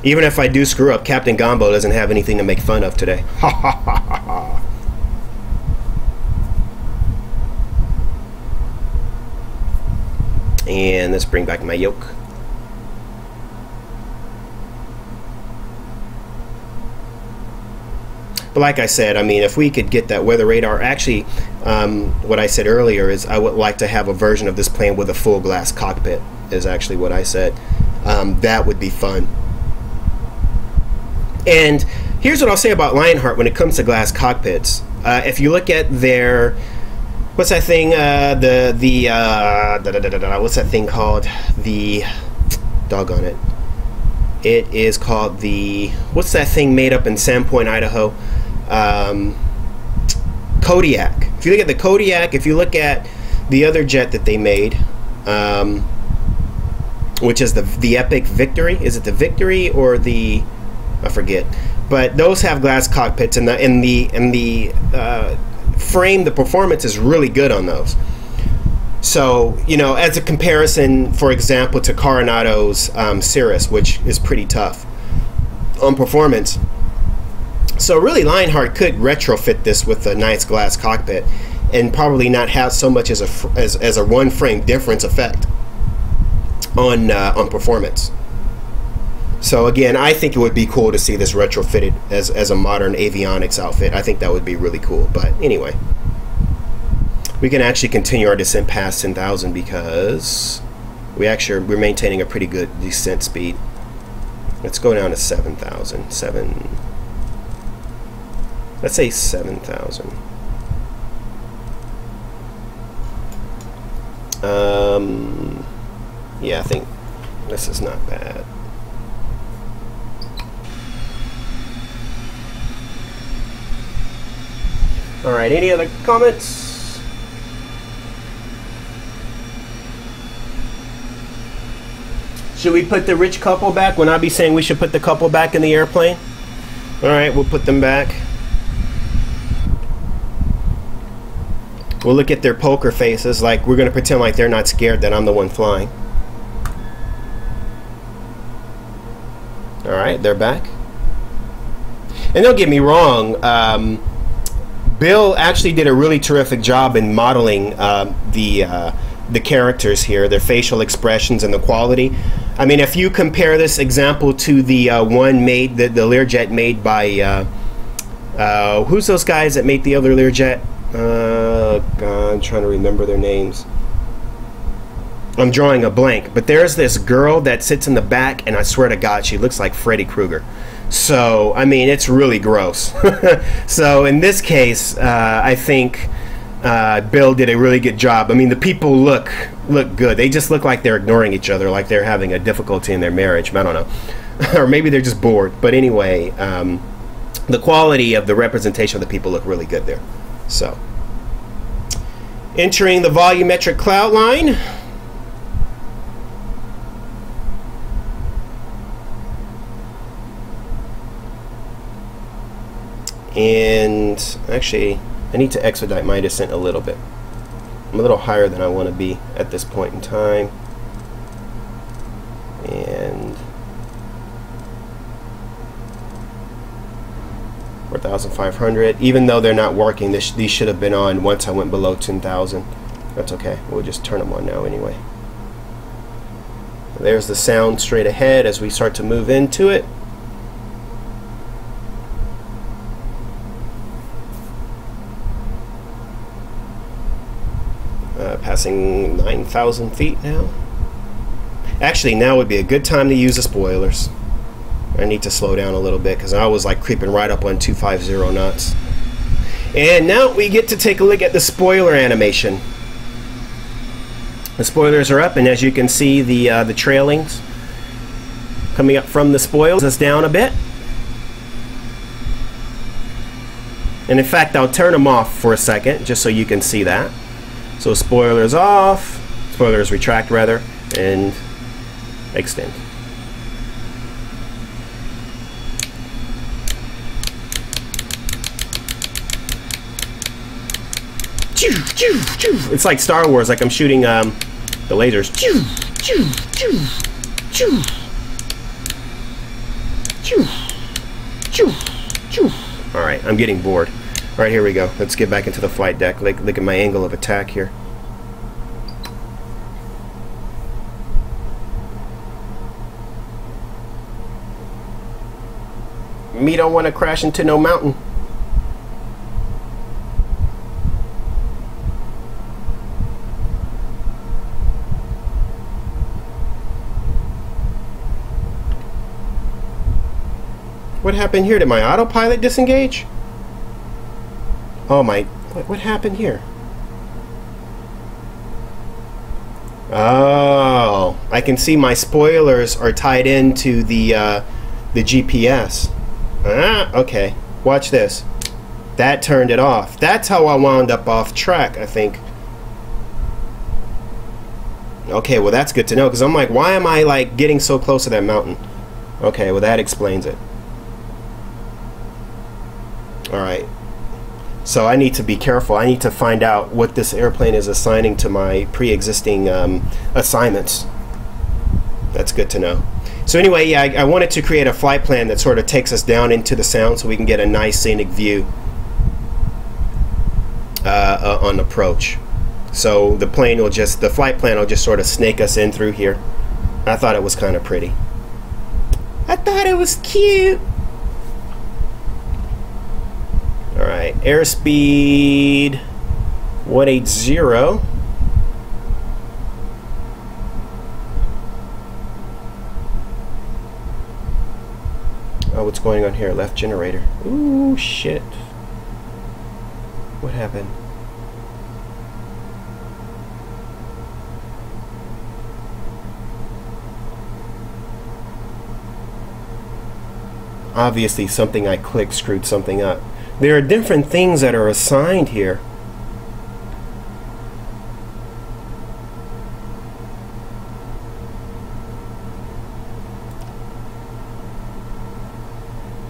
Even if I do screw up, Captain Gombo doesn't have anything to make fun of today. Ha ha ha ha ha. And let's bring back my yoke. But like I said, I mean, if we could get that weather radar, actually, what I said earlier is I would like to have a version of this plane with a full glass cockpit, is actually what I said. That would be fun. And here's what I'll say about Lionheart when it comes to glass cockpits. If you look at their, what's that thing, what's that thing called? The, doggone it. It is called the, what's that thing made up in Sandpoint, Idaho? Kodiak. If you look at the Kodiak, if you look at the other jet that they made, which is the Epic Victory. Is it the Victory or the, I forget. But those have glass cockpits, and the frame, the performance is really good on those. So, you know, as a comparison, for example, to Coronado's Cirrus, which is pretty tough on performance. So really, Lionheart could retrofit this with a nice glass cockpit and probably not have so much as a one frame difference effect on performance. So again, I think it would be cool to see this retrofitted as a modern avionics outfit. I think that would be really cool. But anyway, we can actually continue our descent past 10,000 because we're maintaining a pretty good descent speed. Let's go down to 7,000. Let's say 7,000. Yeah, I think this is not bad. All right, any other comments? Should we put the rich couple back? When I be saying we should put the couple back in the airplane? All right, we'll put them back. We'll look at their poker faces, like we're going to pretend like they're not scared that I'm the one flying. All right, they're back. And don't get me wrong, Bill actually did a really terrific job in modeling the characters here, their facial expressions and the quality. I mean, if you compare this example to the one made, the Learjet made by, who's those guys that made the other Learjet? God, I'm trying to remember their names. I'm drawing a blank, but there's this girl that sits in the back, and I swear to God, she looks like Freddy Krueger. So, I mean, it's really gross. So, in this case, I think Bill did a really good job. I mean, the people look good. They just look like they're ignoring each other, like they're having a difficulty in their marriage. I don't know. Or maybe they're just bored. But anyway, the quality of the representation of the people look really good there. So, entering the volumetric cloud line. And actually, I need to expedite my descent a little bit. I'm a little higher than I want to be at this point in time. And 4,500. Even though they're not working, these should have been on once I went below 10,000. That's okay. We'll just turn them on now anyway. There's the sound straight ahead as we start to move into it. Passing 9,000 feet now. Actually, now would be a good time to use the spoilers. I need to slow down a little bit because I was like creeping right up on 250 knots. And now we get to take a look at the spoiler animation. The spoilers are up, and as you can see, the trailings coming up from the spoilers is down a bit. And in fact, I'll turn them off for a second just so you can see that. So spoilers off, spoilers retract rather, and extend. It's like Star Wars, like I'm shooting the lasers. All right, I'm getting bored. All right, here we go. Let's get back into the flight deck. Look at my angle of attack here. Me don't want to crash into no mountain. What happened here? Did my autopilot disengage? Oh my, what happened here? Oh, I can see my spoilers are tied into the GPS. Ah, okay. Watch this. That turned it off. That's how I wound up off track, I think. Okay, well that's good to know, because I'm like, why am I like getting so close to that mountain? Okay, well that explains it. Alright. So I need to be careful. I need to find out what this airplane is assigning to my pre-existing assignments. That's good to know. So anyway, yeah, I wanted to create a flight plan that sort of takes us down into the sound so we can get a nice scenic view on approach. So the flight plan will just sort of snake us in through here. I thought it was kind of pretty. I thought it was cute. All right, airspeed 180. Oh, what's going on here? Left generator. Ooh, shit. What happened? Obviously, something I clicked screwed something up. There are different things that are assigned here.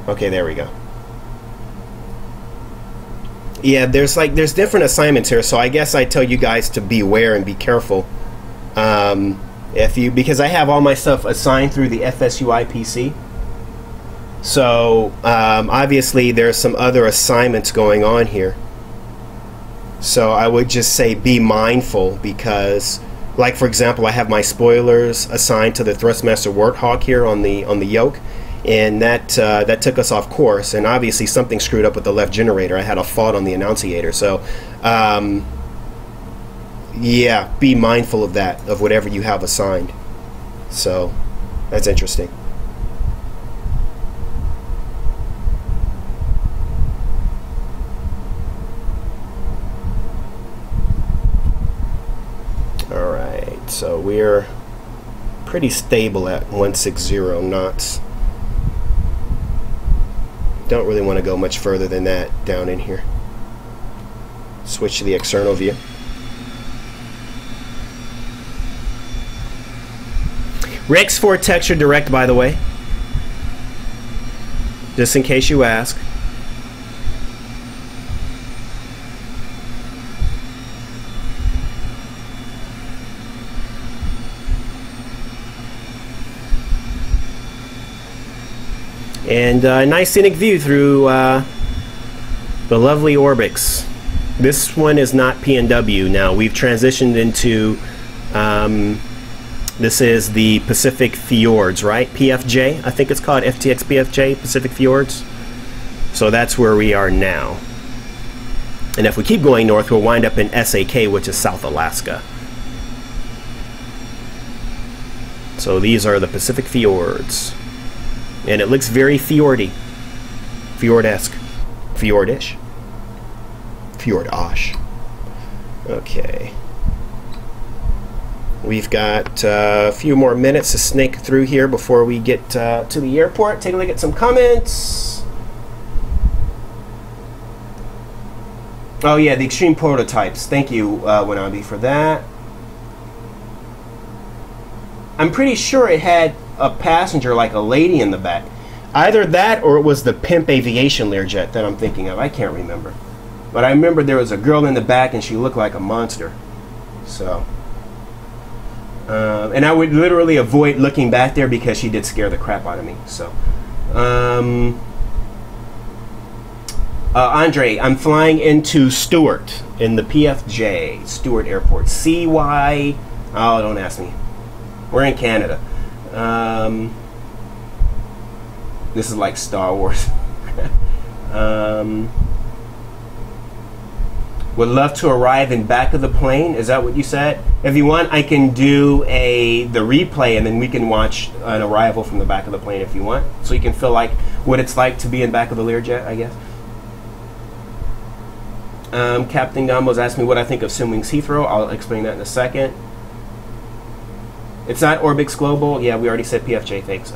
Okay, there we go. Yeah, there's different assignments here, so I guess I tell you guys to beware and be careful. Because I have all my stuff assigned through the FSUI PC. So obviously there's some other assignments going on here. So I would just say be mindful, because, like for example, I have my spoilers assigned to the Thrustmaster Warthog here on the yoke, and that took us off course. And obviously something screwed up with the left generator. I had a fault on the annunciator. So yeah, be mindful of that, of whatever you have assigned. So that's interesting. Alright, so we're pretty stable at 160 knots. Don't really want to go much further than that down in here. Switch to the external view. Rex 4 texture direct, by the way, just in case you ask. And a nice scenic view through the lovely Orbix. This one is not PNW now. We've transitioned into, this is the Pacific Fjords, right? PFJ, I think it's called FTX PFJ, Pacific Fjords. So that's where we are now. And if we keep going north, we'll wind up in SAK, which is South Alaska. So these are the Pacific Fjords. And it looks very fjordy. Fjord-esque. Fjordish. Fjordosh. Okay. We've got a few more minutes to snake through here before we get to the airport. Take a look at some comments. Oh yeah, the extreme prototypes. Thank you, Wanabe, for that. I'm pretty sure it had a passenger, like a lady in the back. Either that or it was the Pimp Aviation Learjet that I'm thinking of. I can't remember. But I remember there was a girl in the back and she looked like a monster. So. And I would literally avoid looking back there because she did scare the crap out of me. So. Andre, I'm flying into Stewart in the PFJ, Stewart Airport. CY, oh, don't ask me. We're in Canada. This is like Star Wars. Would love to arrive in back of the plane. Is that what you said? If you want, I can do the replay, and then we can watch an arrival from the back of the plane if you want, so you can feel like what it's like to be in back of the Learjet, I guess. Captain Gambo's asked me what I think of Simwings Heathrow. I'll explain that in a second. It's not Orbix Global. Yeah, we already said PFJ. Thanks.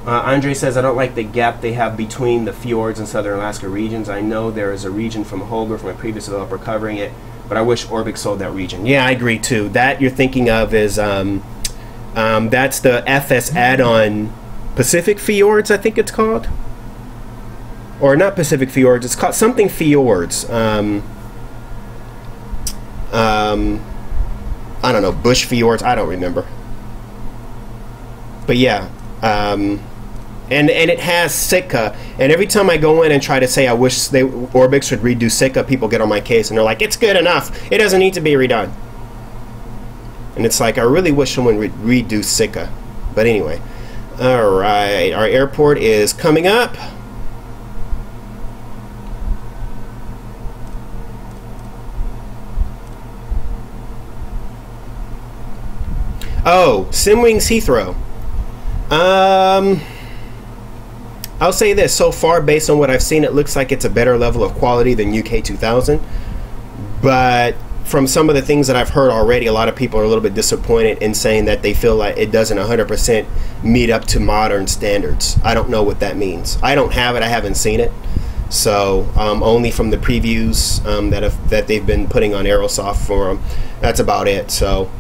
Andre says, I don't like the gap they have between the fjords and southern Alaska regions. I know there is a region from Holger, from a previous developer, covering it, but I wish Orbix sold that region. Yeah, I agree too. That you're thinking of is that's the FS add-on Pacific Fjords, I think it's called. Or not Pacific Fjords, it's called something Fjords. I don't know, Bush Fjords, I don't remember. But yeah, and it has Sitka, and every time I go in and try to say I wish Orbix would redo Sitka, people get on my case and they're like, it's good enough, it doesn't need to be redone. And it's like, I really wish someone would redo Sitka. But anyway, alright, our airport is coming up. Oh, Simwings Heathrow. I'll say this, so far based on what I've seen, it looks like it's a better level of quality than UK 2000, but from some of the things that I've heard already, a lot of people are a little bit disappointed in saying that they feel like it doesn't 100% meet up to modern standards. I don't know what that means. I don't have it, I haven't seen it, so only from the previews that they've been putting on Aerosoft for them. That's about it. So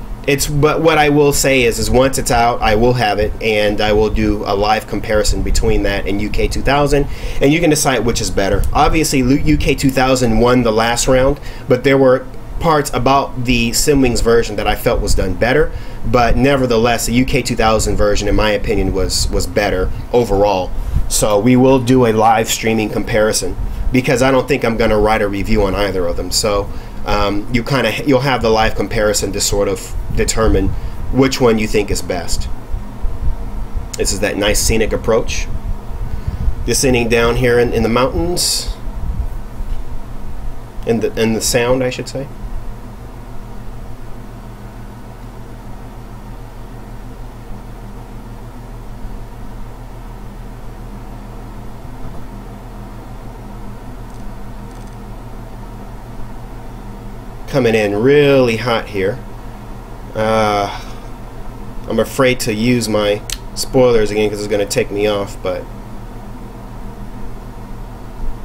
but what I will say is once it's out, I will have it, and I will do a live comparison between that and UK 2000, and you can decide which is better. Obviously, UK 2000 won the last round, but there were parts about the Simwings version that I felt was done better, but nevertheless, the UK 2000 version, in my opinion, was better overall. So we will do a live streaming comparison, because I don't think I'm going to write a review on either of them. So you'll have the live comparison to sort of determine which one you think is best. This is that nice scenic approach, descending down here in the mountains, in the sound, I should say. Coming in really hot here. I'm afraid to use my spoilers again because it's going to take me off, but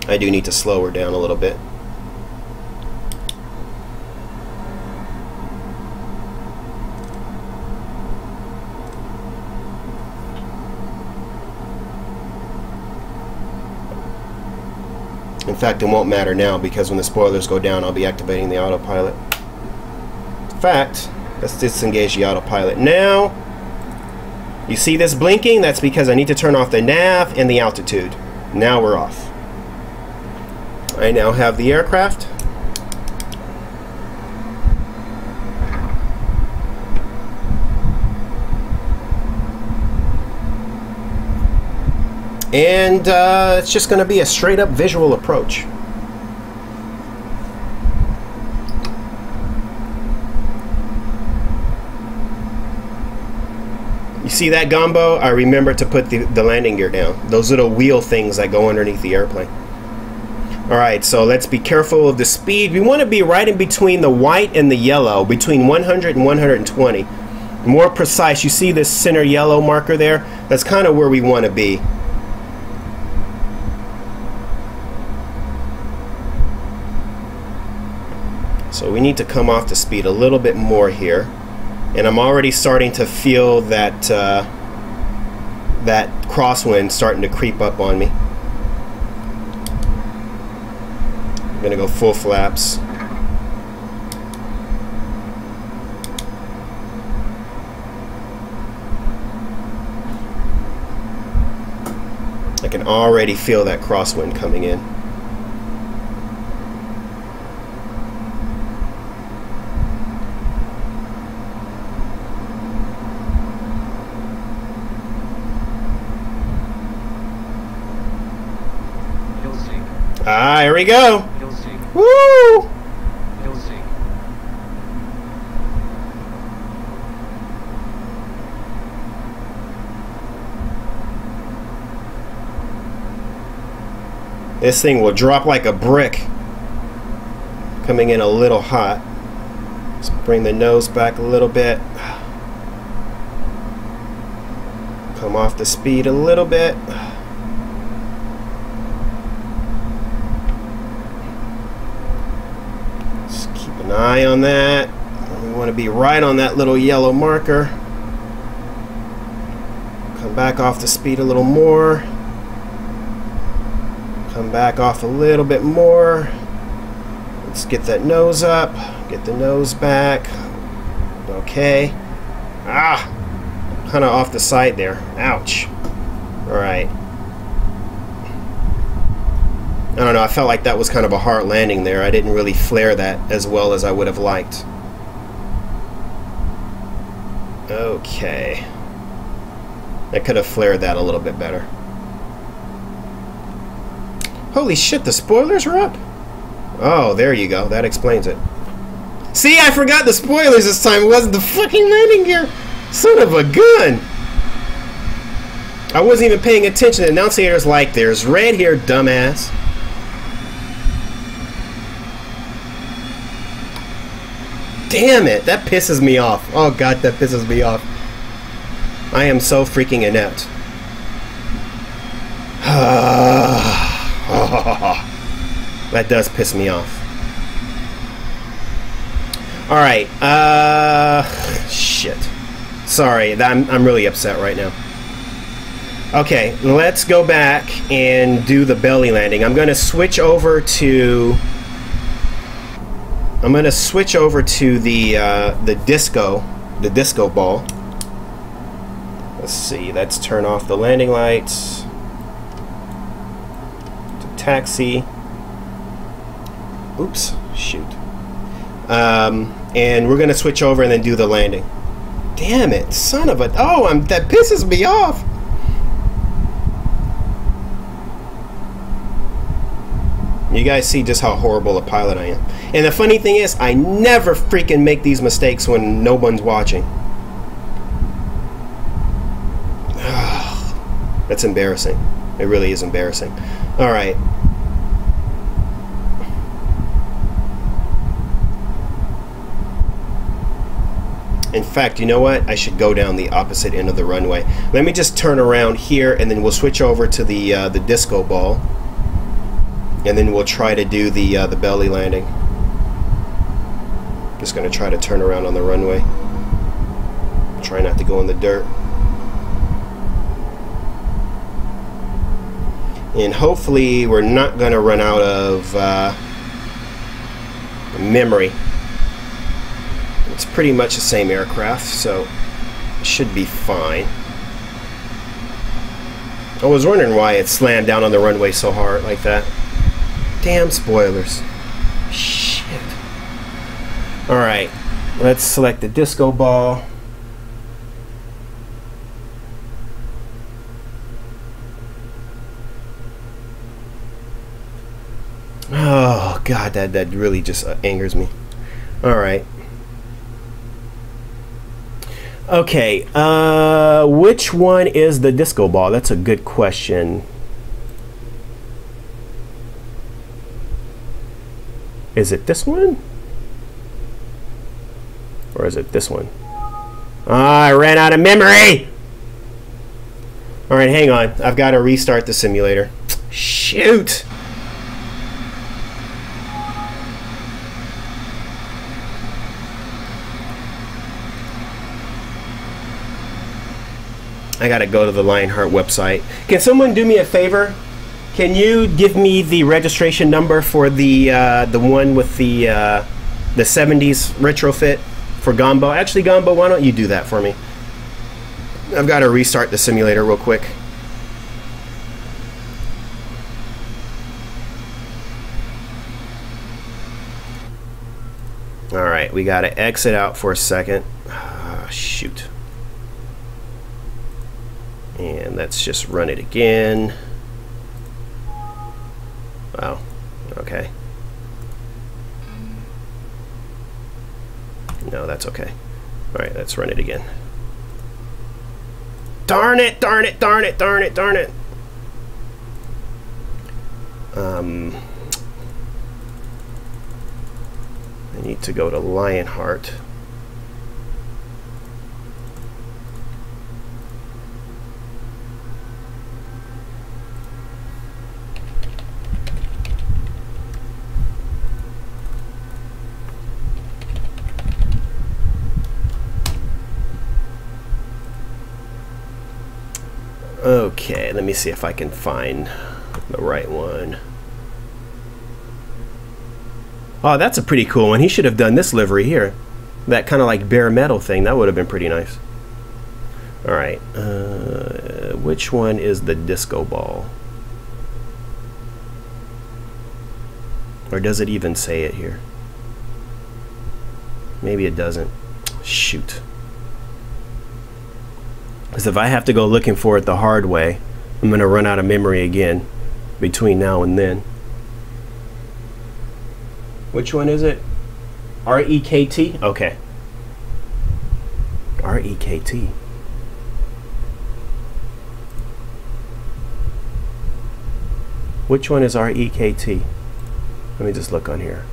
I do need to slow her down a little bit. In fact, it won't matter now, because when the spoilers go down, I'll be activating the autopilot. In fact, let's disengage the autopilot now. You see this blinking? That's because I need to turn off the nav and the altitude. Now we're off. I now have the aircraft. And it's just going to be a straight up visual approach. You see that, Gumbo? I remember to put the landing gear down. Those little wheel things that go underneath the airplane. Alright, so let's be careful of the speed. We want to be right in between the white and the yellow, between 100 and 120. More precise, you see this center yellow marker there? That's kind of where we want to be. So we need to come off the speed a little bit more here, and I'm already starting to feel that that crosswind starting to creep up on me. I'm gonna go full flaps. I can already feel that crosswind coming in. Ah, here we go. Woo! This thing will drop like a brick. Coming in a little hot. Let's bring the nose back a little bit. Come off the speed a little bit. Just keep an eye on that. We want to be right on that little yellow marker. Come back off the speed a little more. Come back off a little bit more. Let's get that nose up. Get the nose back. Okay. Ah! Kind of off the side there. Ouch. Alright. I don't know. I felt like that was kind of a hard landing there. I didn't really flare that as well as I would have liked. Okay. I could have flared that a little bit better. Holy shit, the spoilers are up? Oh, there you go. That explains it. See, I forgot the spoilers this time. It wasn't the fucking landing gear. Son of a gun. I wasn't even paying attention. The annunciator's like, there's red here, dumbass. Damn it. That pisses me off. Oh, God, that pisses me off. I am so freaking inept. That does piss me off. Alright, shit. Sorry, I'm really upset right now. Okay, let's go back and do the belly landing. I'm gonna switch over to the disco ball. Let's see, let's turn off the landing lights. To taxi. Oops, shoot. And we're gonna switch over and then do the landing. Damn it, son of a... Oh, that pisses me off. You guys see just how horrible a pilot I am. And the funny thing is, I never freaking make these mistakes when no one's watching. That's embarrassing. It really is embarrassing. All right. In fact, you know what? I should go down the opposite end of the runway. Let me just turn around here, and then we'll switch over to the disco ball, and then we'll try to do the belly landing. Just going to try to turn around on the runway. Try not to go in the dirt. And hopefully we're not going to run out of memory. It's pretty much the same aircraft, so it should be fine. I was wondering why it slammed down on the runway so hard like that. Damn spoilers. Shit. Alright, let's select the disco ball. Oh God, that really just angers me. Alright. Okay, which one is the disco ball? That's a good question. Is it this one? Or is it this one? Ah, I ran out of memory! Alright, hang on. I've got to restart the simulator. Shoot! I gotta go to the Lionheart website. Can someone do me a favor? Can you give me the registration number for the one with the 70s retrofit for Gombo? Actually, Gombo, why don't you do that for me? I've got to restart the simulator real quick. we got to exit out for a second. Shoot. And let's just run it again. Wow. Okay. No, that's okay. All right, let's run it again. Darn it, darn it, darn it, darn it, darn it. I need to go to Lionheart. Okay, let me see if I can find the right one. Oh, that's a pretty cool one. He should have done this livery here. That kind of like bare metal thing. That would have been pretty nice. All right. Which one is the disco ball? Or does it even say it here? Maybe it doesn't. Shoot. Because if I have to go looking for it the hard way, I'm going to run out of memory again between now and then. Which one is it? R-E-K-T? Okay. R-E-K-T. Which one is R-E-K-T? Let me just look on here.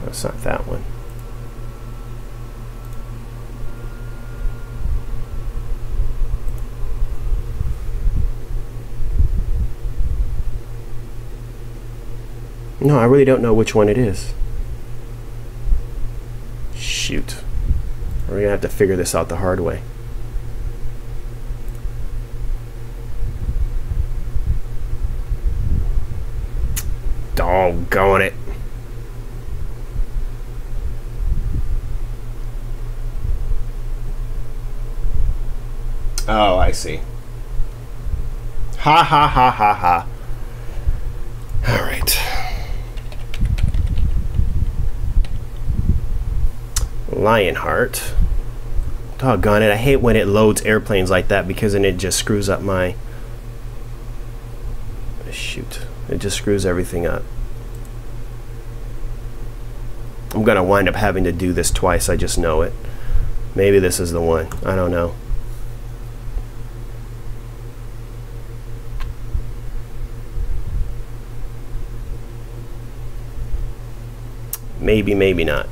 That's not that one. No, I really don't know which one it is. Shoot. We're gonna have to figure this out the hard way. Doggone it. Oh, I see. Ha ha ha ha ha. All right. Lionheart. Doggone it. I hate when it loads airplanes like that because then it just screws up my... Shoot. It just screws everything up. I'm going to wind up having to do this twice. I just know it. Maybe this is the one. I don't know. Maybe, maybe not.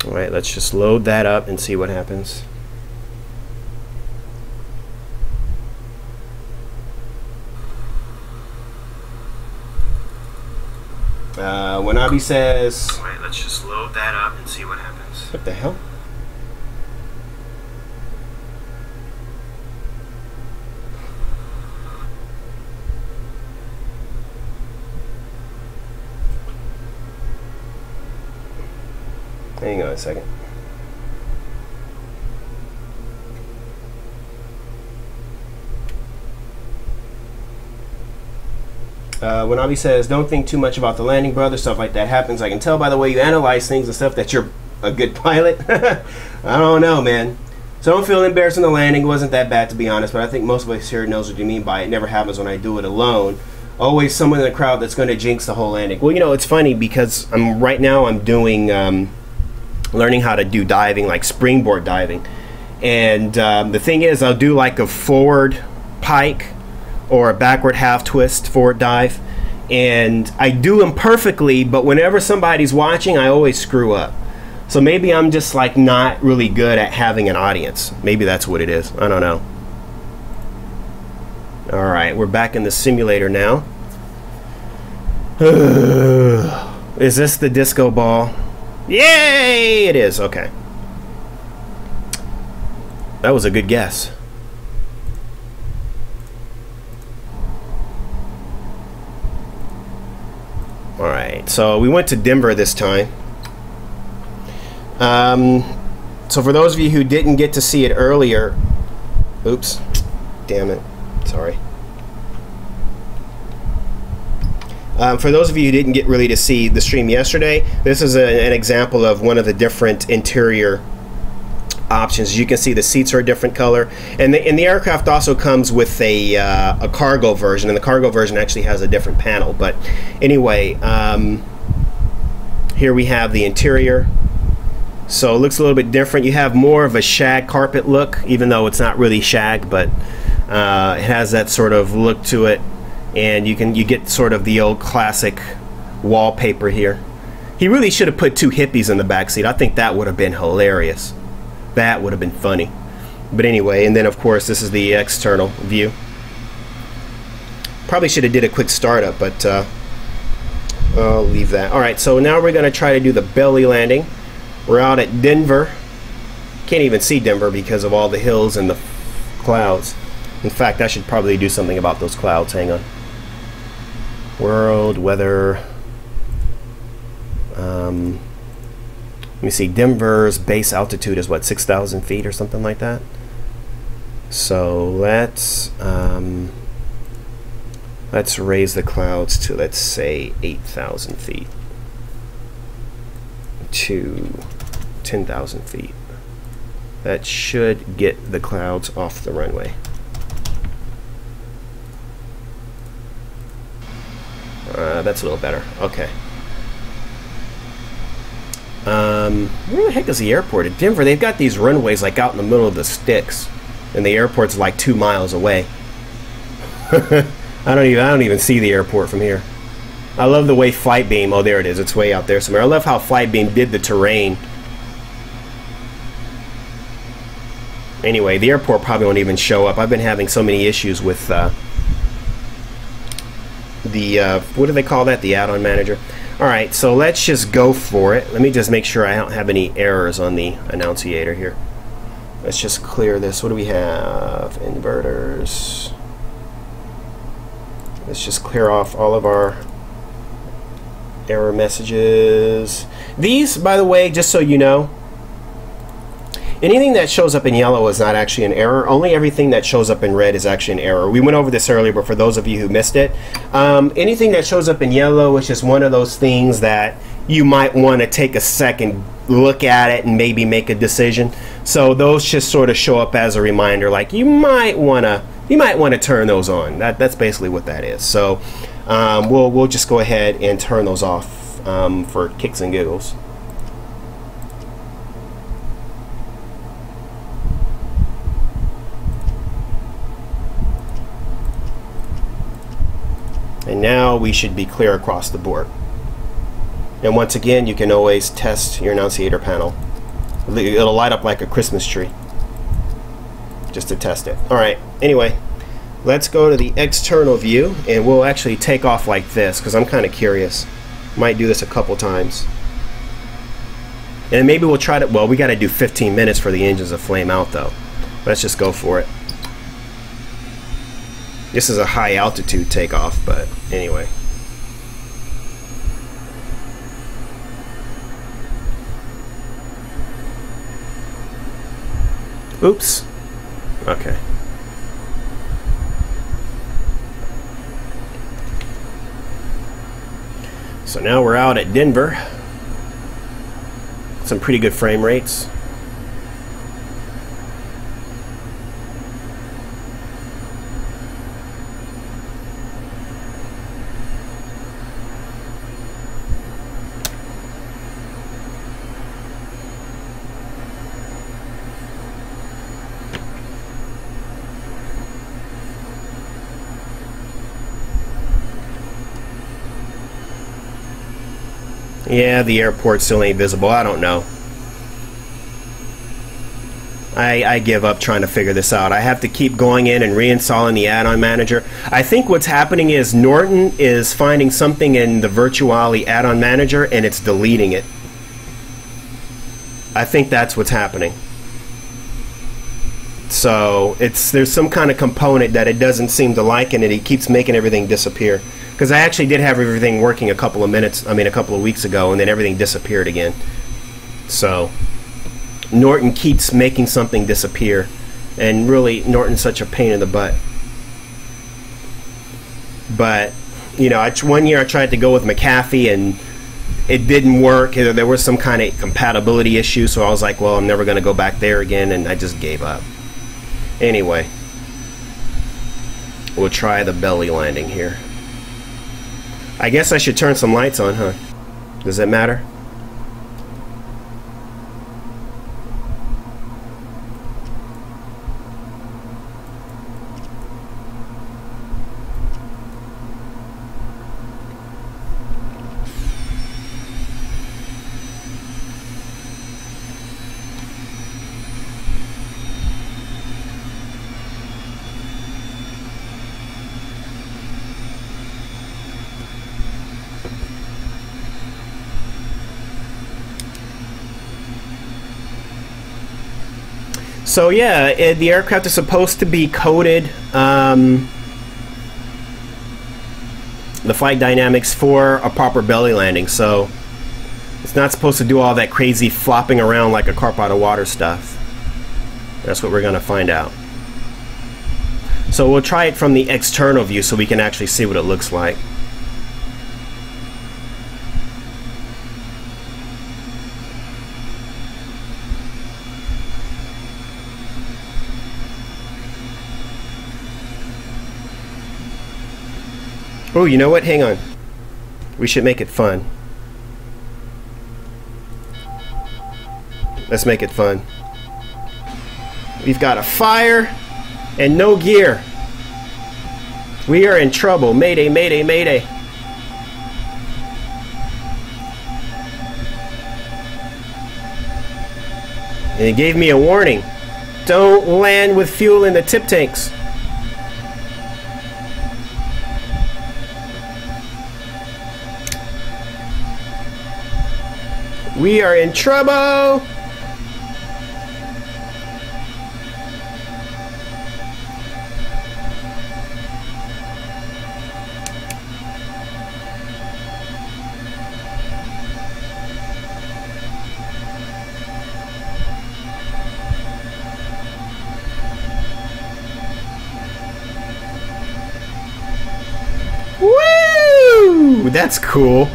All right, let's just load that up and see what happens. When Abby says... All right, let's just load that up and see what happens. What the hell? Hang on a second. When Avi says, don't think too much about the landing, brother, stuff like that happens. I can tell by the way you analyze things and stuff that you're a good pilot. I don't know, man. So don't feel embarrassed in the landing. It wasn't that bad, to be honest, but I think most of us here knows what you mean by it. It never happens when I do it alone. Always someone in the crowd that's going to jinx the whole landing. Well, you know, it's funny because right now I'm doing... learning how to do diving, like springboard diving, and the thing is, I'll do like a forward pike or a backward half twist forward dive, and I do them perfectly, but whenever somebody's watching I always screw up. So maybe I'm just like not really good at having an audience. Maybe that's what it is. I don't know. All right, we're back in the simulator now. Is this the disco ball? Yay! It is. Okay. That was a good guess. Alright, so we went to Denver this time. So for those of you who didn't get to see it earlier, oops, damn it, sorry. For those of you who didn't get really to see the stream yesterday, this is an example of one of the different interior options. As you can see, the seats are a different color, and the aircraft also comes with a cargo version, and the cargo version actually has a different panel. But anyway, here we have the interior. So it looks a little bit different. You have more of a shag carpet look, even though it's not really shag, but it has that sort of look to it, and you get sort of the old classic wallpaper here. He really should have put two hippies in the back seat. I think that would have been hilarious. That would have been funny. But anyway, and then of course this is the external view. Probably should have did a quick startup, but I'll leave that. Alright, so now we're going to try to do the belly landing. We're out at Denver. Can't even see Denver because of all the hills and the clouds. In fact, I should probably do something about those clouds. Hang on. World weather. Let me see. Denver's base altitude is what, 6,000 feet or something like that. So let's raise the clouds to, let's say, 8,000 feet to 10,000 feet. That should get the clouds off the runway. That's a little better. Okay. Where the heck is the airport? At Denver, they've got these runways like out in the middle of the sticks, and the airport's like 2 miles away. I don't even see the airport from here. I love the way Flightbeam, oh there it is, it's way out there somewhere. I love how Flightbeam did the terrain. Anyway, the airport probably won't even show up. I've been having so many issues with what do they call that? The add-on manager. Alright, so let's just go for it. Let me just make sure I don't have any errors on the annunciator here. Let's just clear this. What do we have? Inverters. Let's just clear off all of our error messages. These, by the way, just so you know, anything that shows up in yellow is not actually an error. Only everything that shows up in red is actually an error. We went over this earlier, but for those of you who missed it, anything that shows up in yellow is just one of those things that you might want to take a second look at it and maybe make a decision. So those just sort of show up as a reminder, like you might want to turn those on. That's basically what that is. So we'll just go ahead and turn those off for kicks and giggles. And now we should be clear across the board. And once again, you can always test your annunciator panel. It'll light up like a Christmas tree, just to test it. Alright, anyway, let's go to the external view, and we'll actually take off like this, because I'm kind of curious. Might do this a couple times. And maybe we'll try to, well, we got to do 15 minutes for the engines to flame out, though. Let's just go for it. This is a high altitude takeoff, but anyway. Oops. Okay. So now we're out at Denver. Some pretty good frame rates. Yeah, the airport still ain't visible. I don't know. I give up trying to figure this out. I have to keep going in and reinstalling the add-on manager. I think what's happening is Norton is finding something in the Virtuali add-on manager and it's deleting it. I think that's what's happening. So there's some kind of component that it doesn't seem to like, and it keeps making everything disappear. Because I actually did have everything working a couple of weeks ago, and then everything disappeared again. So Norton keeps making something disappear, and really Norton's such a pain in the butt. But you know, one year I tried to go with McAfee and it didn't work. There was some kind of compatibility issue, so I was like, well, I'm never going to go back there again, and I just gave up. Anyway, we'll try the belly landing here. I guess I should turn some lights on, huh? Does it matter? So yeah, the aircraft is supposed to be coated, the flight dynamics for a proper belly landing, so it's not supposed to do all that crazy flopping around like a carp out of water stuff. That's what we're going to find out. So we'll try it from the external view so we can actually see what it looks like. Oh, you know what? Hang on. We should make it fun. Let's make it fun. We've got a fire and no gear. We are in trouble. Mayday, mayday, mayday. And it gave me a warning. Don't land with fuel in the tip tanks. We are in trouble. Woo! That's cool.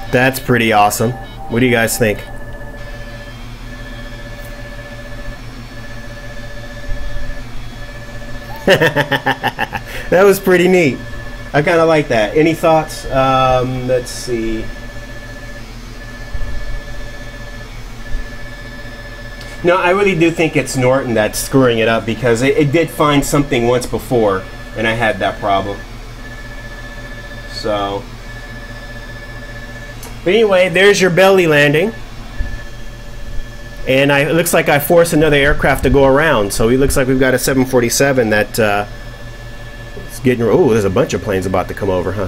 That's pretty awesome. What do you guys think? That was pretty neat. I kind of like that. Any thoughts? Let's see. No, I really do think it's Norton that's screwing it up, because it did find something once before and I had that problem. So, but anyway, there's your belly landing. And it looks like I forced another aircraft to go around. So it looks like we've got a 747 that is getting... Oh, there's a bunch of planes about to come over, huh?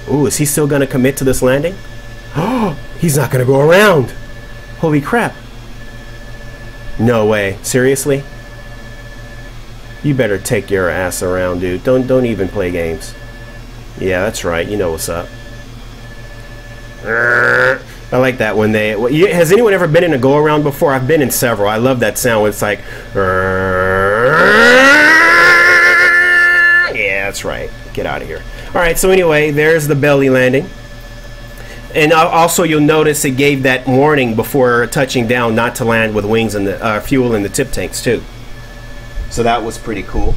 Oh, is he still going to commit to this landing? Oh, he's not going to go around. Holy crap. No way. Seriously? You better take your ass around, dude. Don't even play games. Yeah, that's right. You know what's up. I like that when they... Has anyone ever been in a go-around before? I've been in several. I love that sound when it's like... Yeah, that's right. Get out of here. Alright, so anyway, there's the belly landing. And also you'll notice it gave that warning before touching down not to land with wings and the fuel in the tip tanks too. So that was pretty cool.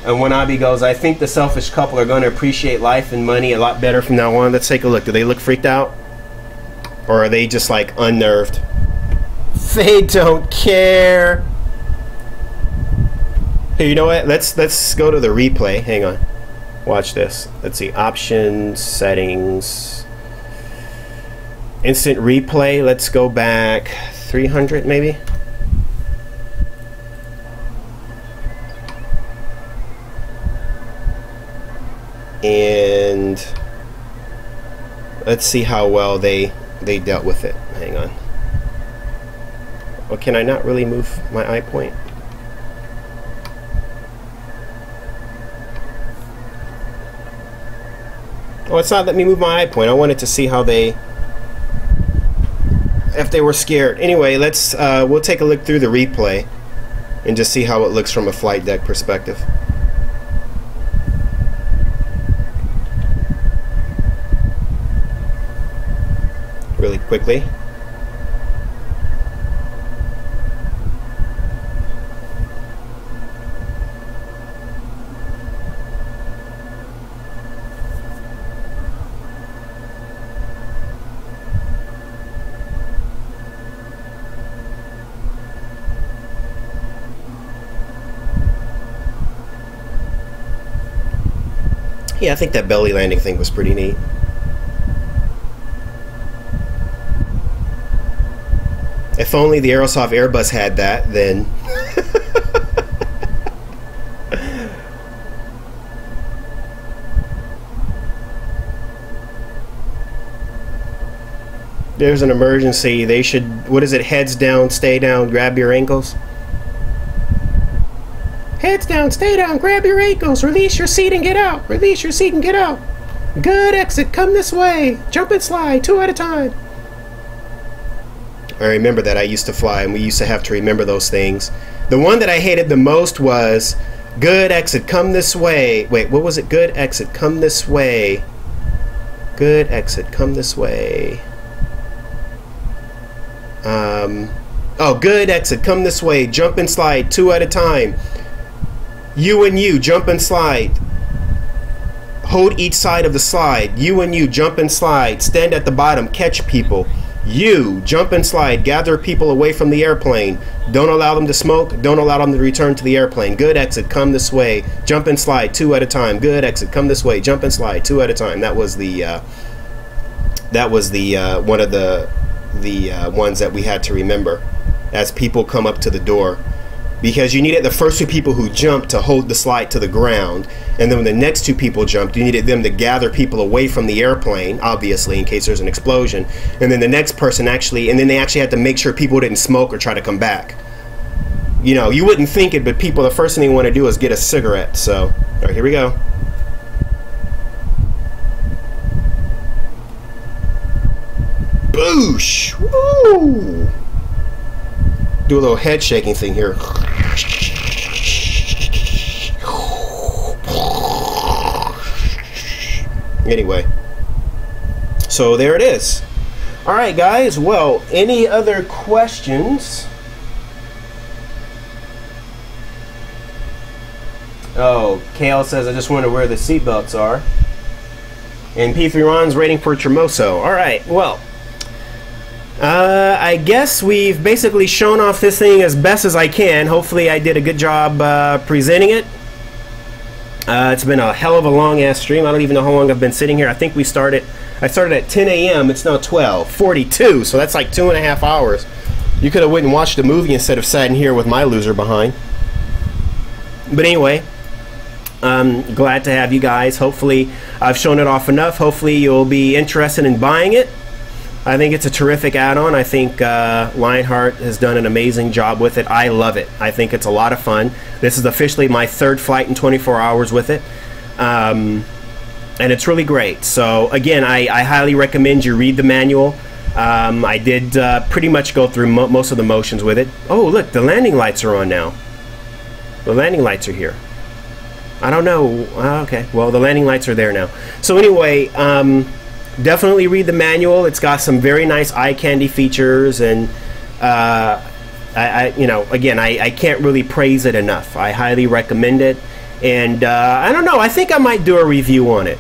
And when Abby goes, I think the selfish couple are going to appreciate life and money a lot better from now on. Let's take a look. Do they look freaked out? Or are they just like unnerved? They don't care. Hey, you know what? Let's go to the replay. Hang on. Watch this. Let's see. Options, settings, instant replay. Let's go back 300 maybe. And let's see how well they dealt with it. Hang on. Well, can I not really move my eye point? Oh, it's not letting me move my eye point. I wanted to see how they, if they were scared. Anyway, let's we'll take a look through the replay and just see how it looks from a flight deck perspective. Really quickly. Yeah, I think that belly landing thing was pretty neat. If only the Aerosoft Airbus had that, then... There's an emergency. They should... What is it? Heads down, stay down, grab your ankles. Heads down, stay down, grab your ankles, release your seat and get out. Release your seat and get out. Good exit, come this way. Jump and slide, 2 at a time. I remember that. I used to fly and we used to have to remember those things. The one that I hated the most was good exit, come this way. Wait, what was it? Good exit, come this way. Good exit, come this way. Oh, good exit, come this way. Jump and slide, 2 at a time. You and you, jump and slide. Hold each side of the slide. You and you, jump and slide. Stand at the bottom, catch people. You, jump and slide. Gather people away from the airplane. Don't allow them to smoke. Don't allow them to return to the airplane. Good exit, come this way. Jump and slide, 2 at a time. Good exit, come this way. Jump and slide, 2 at a time. That was the one of the ones that we had to remember as people come up to the door. Because you needed the first 2 people who jumped to hold the slide to the ground, and then when the next 2 people jumped, you needed them to gather people away from the airplane, obviously, in case there's an explosion. And then the next person actually, and then they actually had to make sure people didn't smoke or try to come back. You know, you wouldn't think it, but people, the first thing they want to do is get a cigarette. So, all right, here we go. Boosh! Woo! Do a little head shaking thing here. Anyway, so there it is. All right, guys. Well, any other questions? Oh, Kale says, I just wonder where the seatbelts are. And P3 Ron's rating for Tremoso. All right, well, I guess we've basically shown off this thing as best as I can. Hopefully I did a good job presenting it. It's been a hell of a long ass stream. I don't even know how long I've been sitting here. I think I started at 10 a.m. It's now 12:42, so that's like 2.5 hours. You could have went and watched a movie instead of sat in here with my loser behind. But anyway, I'm glad to have you guys. Hopefully I've shown it off enough. Hopefully you'll be interested in buying it. I think it's a terrific add-on. I think Lionheart has done an amazing job with it. I love it. I think it's a lot of fun. This is officially my 3rd flight in 24 hours with it. And it's really great. So again, I highly recommend you read the manual. I did pretty much go through most of the motions with it. Oh, look, the landing lights are on now. The landing lights are here. I don't know. Okay, well, the landing lights are there now. So anyway, definitely read the manual. It's got some very nice eye candy features, and you know, again, I can't really praise it enough. I highly recommend it, and I don't know. I think I might do a review on it.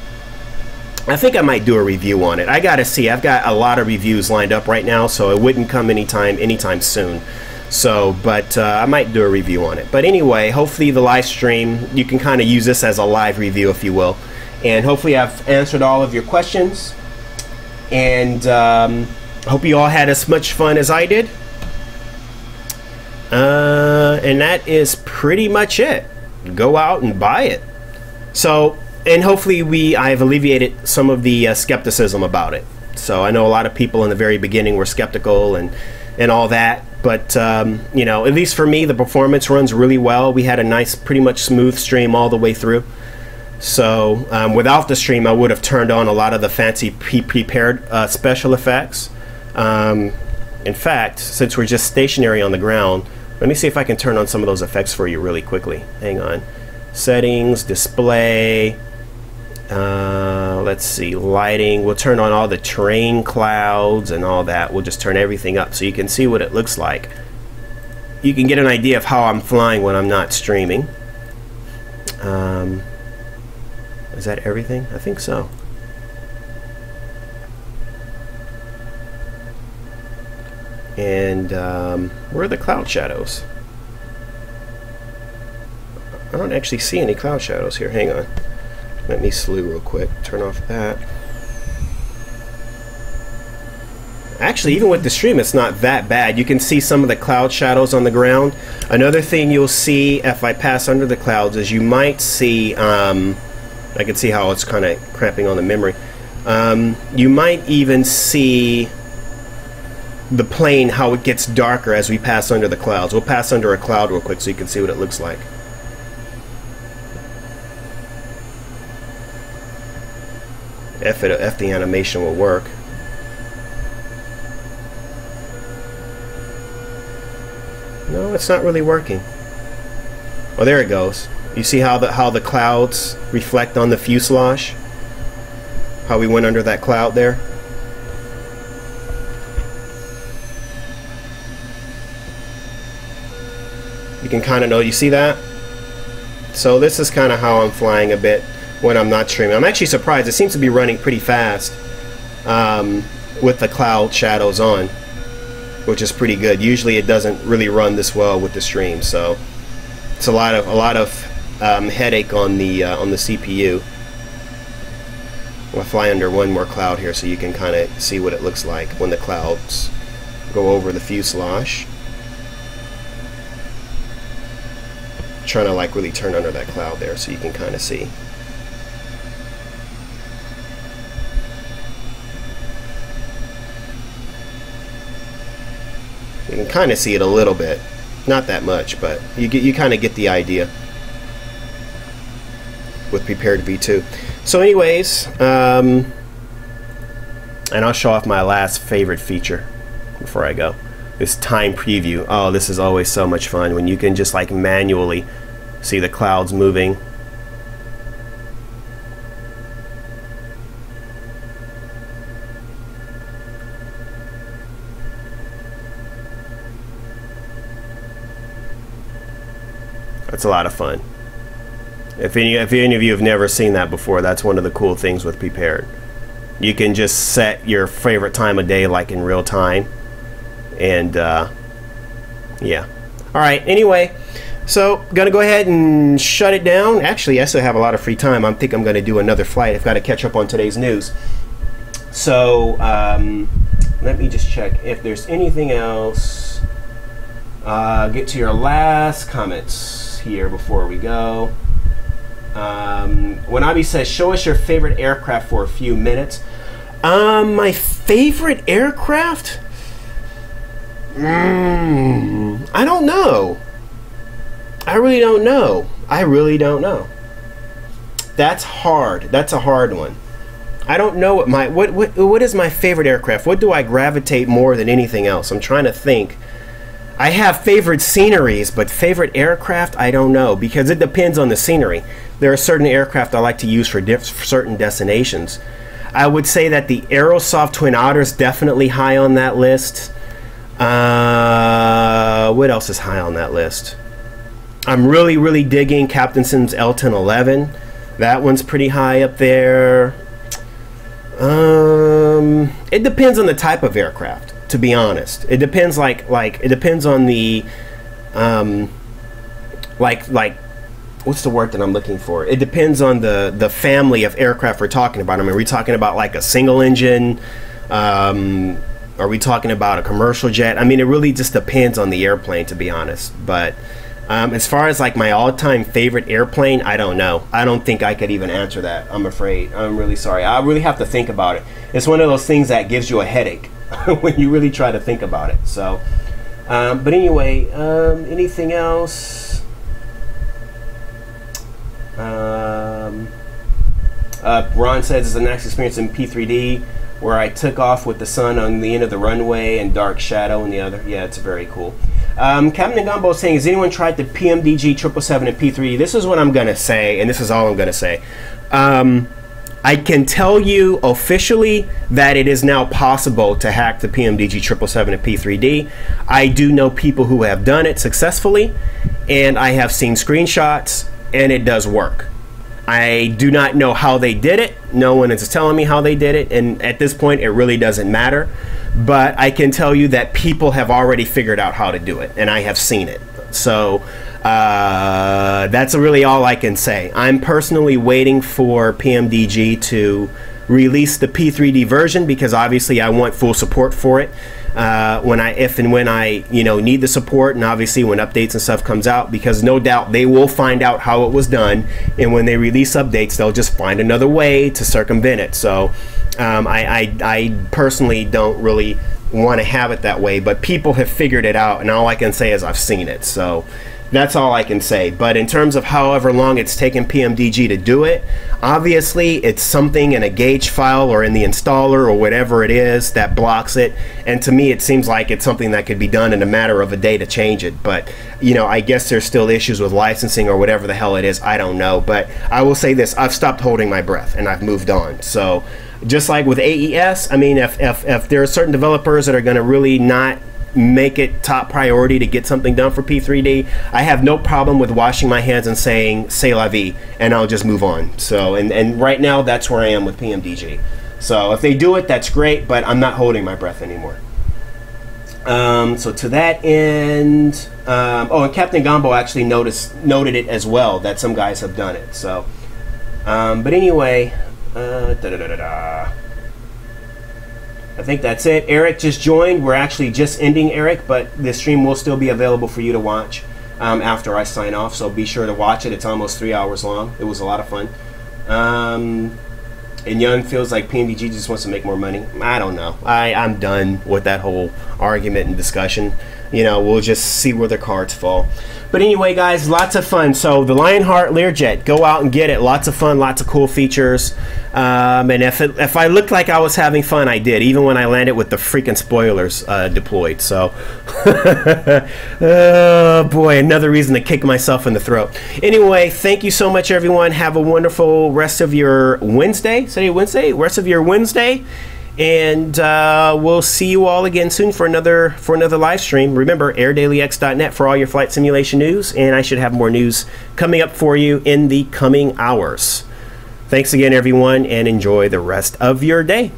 I gotta see. I've got a lot of reviews lined up right now, so it wouldn't come anytime soon. So, but I might do a review on it. But anyway, hopefully the live stream, you can kind of use this as a live review, if you will. And hopefully I've answered all of your questions. And I hope you all had as much fun as I did. And that is pretty much it. Go out and buy it. So, and hopefully I've alleviated some of the skepticism about it. So I know a lot of people in the very beginning were skeptical and all that. But you know, at least for me, the performance runs really well. We had a nice, pretty much smooth stream all the way through. So without the stream, I would have turned on a lot of the fancy prepared special effects. In fact, since we're just stationary on the ground, let me see if I can turn on some of those effects for you really quickly. Hang on. Settings, display, let's see, lighting. We'll turn on all the terrain clouds and all that. We'll just turn everything up so you can see what it looks like. You can get an idea of how I'm flying when I'm not streaming. Is that everything? I think so. And where are the cloud shadows? I don't actually see any cloud shadows here. Hang on. Let me slew real quick. Turn off that. Actually, even with the stream, it's not that bad. You can see some of the cloud shadows on the ground. Another thing you'll see if I pass under the clouds is you might see, I can see how it's kind of cramping on the memory. You might even see the plane, how it gets darker as we pass under the clouds. We'll pass under a cloud real quick so you can see what it looks like. If the animation will work. No, it's not really working. Oh, there it goes. You see how the clouds reflect on the fuselage? How we went under that cloud there? You can kind of know, you see that? So this is kind of how I'm flying a bit when I'm not streaming. I'm actually surprised. It seems to be running pretty fast with the cloud shadows on, which is pretty good. Usually it doesn't really run this well with the stream, so it's a lot of headache on the CPU. I'll fly under one more cloud here so you can kind of see what it looks like when the clouds go over the fuselage. Trying to like really turn under that cloud there so you can kind of see. You can kind of see it a little bit, not that much, but you kind of get the idea with prepared V2. So anyways, and I'll show off my last favorite feature before I go. This time preview. Oh, this is always so much fun when you can just like manually see the clouds moving. That's a lot of fun. If any of you have never seen that before, that's one of the cool things with Prepared. You can just set your favorite time of day like in real time. And yeah. Alright, anyway, so gonna go ahead and shut it down. Actually, I still have a lot of free time. I think I'm gonna do another flight. I've got to catch up on today's news. So let me just check if there's anything else. Get to your last comments here before we go. Wanabe says, show us your favorite aircraft for a few minutes. My favorite aircraft? I don't know. I really don't know. I really don't know. That's hard. That's a hard one. I don't know what is my favorite aircraft? What do I gravitate more than anything else? I'm trying to think. I have favorite sceneries, but favorite aircraft, I don't know, because it depends on the scenery. There are certain aircraft I like to use for certain destinations. I would say that the Aerosoft Twin Otter's definitely high on that list. What else is high on that list? I'm really digging Captain Sim's L-1011. That one's pretty high up there. It depends on the type of aircraft, to be honest. It depends it depends on the what's the word that I'm looking for? It depends on the family of aircraft we're talking about. I mean, are we talking about like a single engine? Are we talking about a commercial jet? I mean, it really just depends on the airplane, to be honest. But as far as like my all-time favorite airplane, I don't know. I don't think I could even answer that. I'm afraid. I'm really sorry. I really have to think about it. It's one of those things that gives you a headache when you really try to think about it. So But anyway, anything else? Ron says it's a nice experience in P3D where I took off with the sun on the end of the runway and dark shadow in the other. Yeah, it's very cool. Captain Gumbo is saying, has anyone tried the PMDG 777 in P3D? This is what I'm going to say, and this is all I'm going to say. I can tell you officially that it is now possible to hack the PMDG 777 in P3D. I do know people who have done it successfully, and I have seen screenshots, and it does work. I do not know how they did it. No one is telling me how they did it, and at this point it really doesn't matter. But I can tell you that people have already figured out how to do it, and I have seen it. So that's really all I can say. I'm personally waiting for PMDG to release the P3D version because obviously I want full support for it. If and when I need the support, and obviously when updates and stuff comes out, because no doubt they will find out how it was done, and when they release updates they'll just find another way to circumvent it. So I personally don't really want to have it that way, but people have figured it out, and all I can say is I've seen it. So that's all I can say. But in terms of however long it's taken PMDG to do it, obviously it's something in a gauge file or in the installer or whatever it is that blocks it. And to me, it seems like it's something that could be done in a matter of a day to change it. But, I guess there's still issues with licensing or whatever the hell it is. I don't know. But I will say this, I've stopped holding my breath and I've moved on. So just like with AES, I mean, if there are certain developers that are going to really not make it top priority to get something done for P3D, I have no problem with washing my hands and saying c'est la vie, and I'll just move on. So and right now that's where I am with PMDG. So if they do it, that's great, but I'm not holding my breath anymore. So to that end, and Captain Gombo actually noted it as well, that some guys have done it. So but anyway, I think that's it. Eric just joined. We're actually just ending, Eric, but the stream will still be available for you to watch after I sign off, so be sure to watch it. It's almost 3 hours long. It was a lot of fun. And Yun feels like PMDG just wants to make more money. I don't know. I'm done with that whole argument and discussion. We'll just see where the cards fall. But anyway, guys, lots of fun. So the Lionheart Learjet, go out and get it. Lots of fun, lots of cool features. And if I looked like I was having fun, I did, even when I landed with the freaking spoilers deployed. So, oh boy, another reason to kick myself in the throat. Anyway, thank you so much, everyone. Have a wonderful rest of your Wednesday. Say Wednesday? Rest of your Wednesday. And we'll see you all again soon for another live stream. Remember, airdailyx.net for all your flight simulation news, and I should have more news coming up for you in the coming hours. Thanks again, everyone, and enjoy the rest of your day.